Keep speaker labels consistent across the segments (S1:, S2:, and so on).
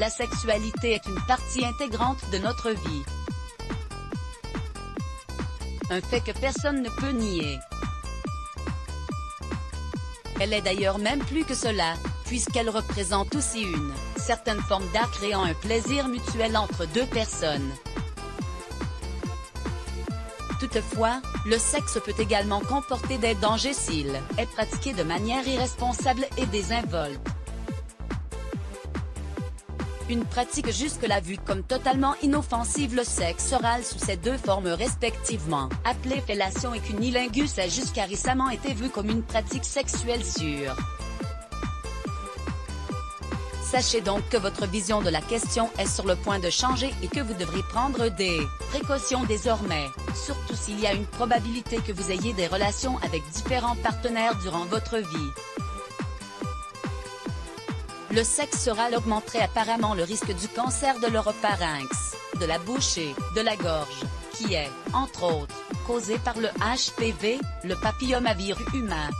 S1: la sexualité est une partie intégrante de notre vie. Un fait que personne ne peut nier. Elle est d'ailleurs même plus que cela, puisqu'elle représente aussi une certaine forme d'art créant un plaisir mutuel entre deux personnes. Toutefois, le sexe peut également comporter des dangers s'il est pratiqué de manière irresponsable et désinvolte. Une pratique jusque-là vue comme totalement inoffensive, le sexe oral sous ses deux formes respectivement, appelée fellation et cunnilingus, a jusqu'à récemment été vue comme une pratique sexuelle sûre. Sachez donc que votre vision de la question est sur le point de changer et que vous devrez prendre des précautions désormais, surtout s'il y a une probabilité que vous ayez des relations avec différents partenaires durant votre vie. Le sexe oral augmenterait apparemment le risque du cancer de l'oropharynx, de la bouche et de la gorge, qui est, entre autres, causé par le HPV, le papillomavirus humain.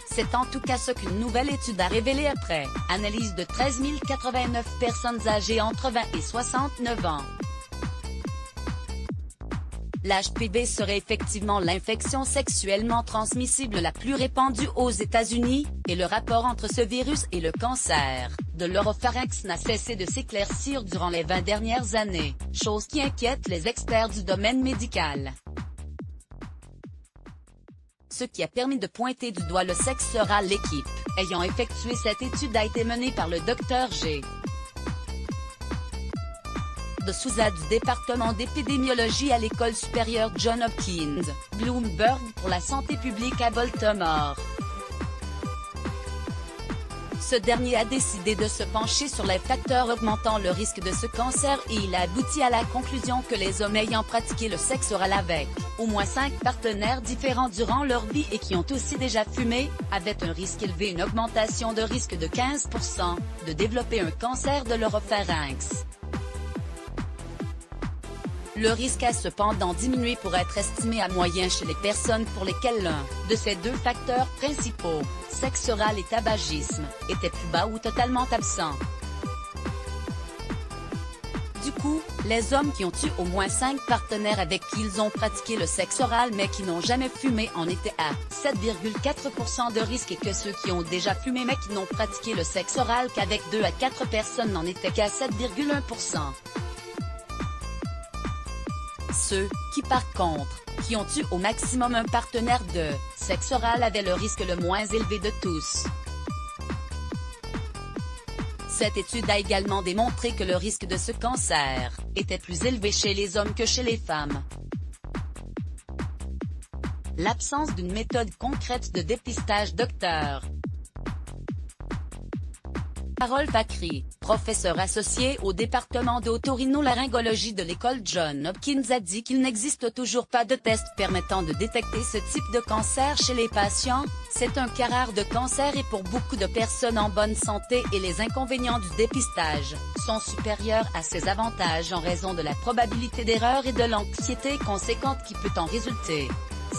S1: C'est en tout cas ce qu'une nouvelle étude a révélé après analyse de 13 089 personnes âgées entre 20 et 69 ans. L'HPV serait effectivement l'infection sexuellement transmissible la plus répandue aux États-Unis, et le rapport entre ce virus et le cancer de l'oropharynx n'a cessé de s'éclaircir durant les 20 dernières années, chose qui inquiète les experts du domaine médical. Ce qui a permis de pointer du doigt le sexe oral. L'équipe ayant effectué cette étude a été menée par le Dr G. de Souza du département d'épidémiologie à l'école supérieure Johns Hopkins, Bloomberg pour la santé publique à Baltimore. Ce dernier a décidé de se pencher sur les facteurs augmentant le risque de ce cancer et il a abouti à la conclusion que les hommes ayant pratiqué le sexe oral avec au moins 5 partenaires différents durant leur vie et qui ont aussi déjà fumé, avaient un risque élevé, une augmentation de risque de 15% de développer un cancer de l'oropharynx. Le risque a cependant diminué pour être estimé à moyen chez les personnes pour lesquelles l'un de ces deux facteurs principaux, sexe oral et tabagisme, était plus bas ou totalement absent. Du coup, les hommes qui ont eu au moins 5 partenaires avec qui ils ont pratiqué le sexe oral mais qui n'ont jamais fumé en étaient à 7,4% de risque et que ceux qui ont déjà fumé mais qui n'ont pratiqué le sexe oral qu'avec 2 à 4 personnes n'en étaient qu'à 7,1%. Ceux qui par contre, qui ont eu au maximum un partenaire de sexe oral avaient le risque le moins élevé de tous. Cette étude a également démontré que le risque de ce cancer était plus élevé chez les hommes que chez les femmes. L'absence d'une méthode concrète de dépistage. Dr Carol Fakri, professeur associé au département d'otorhinolaryngologie de l'école Johns Hopkins, a dit qu'il n'existe toujours pas de test permettant de détecter ce type de cancer chez les patients. C'est un cas rare de cancer et pour beaucoup de personnes en bonne santé et les inconvénients du dépistage sont supérieurs à ses avantages en raison de la probabilité d'erreur et de l'anxiété conséquente qui peut en résulter.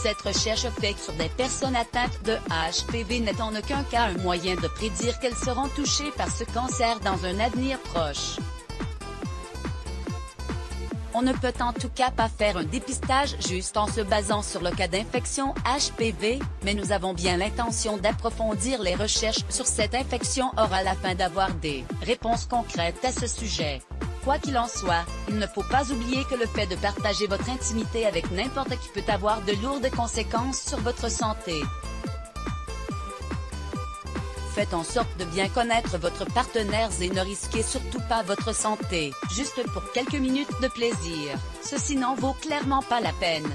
S1: Cette recherche faite sur des personnes atteintes de HPV n'est en aucun cas un moyen de prédire qu'elles seront touchées par ce cancer dans un avenir proche. On ne peut en tout cas pas faire un dépistage juste en se basant sur le cas d'infection HPV, mais nous avons bien l'intention d'approfondir les recherches sur cette infection orale afin d'avoir des réponses concrètes à ce sujet. Quoi qu'il en soit, il ne faut pas oublier que le fait de partager votre intimité avec n'importe qui peut avoir de lourdes conséquences sur votre santé. Faites en sorte de bien connaître votre partenaire et ne risquez surtout pas votre santé, juste pour quelques minutes de plaisir, ceci n'en vaut clairement pas la peine.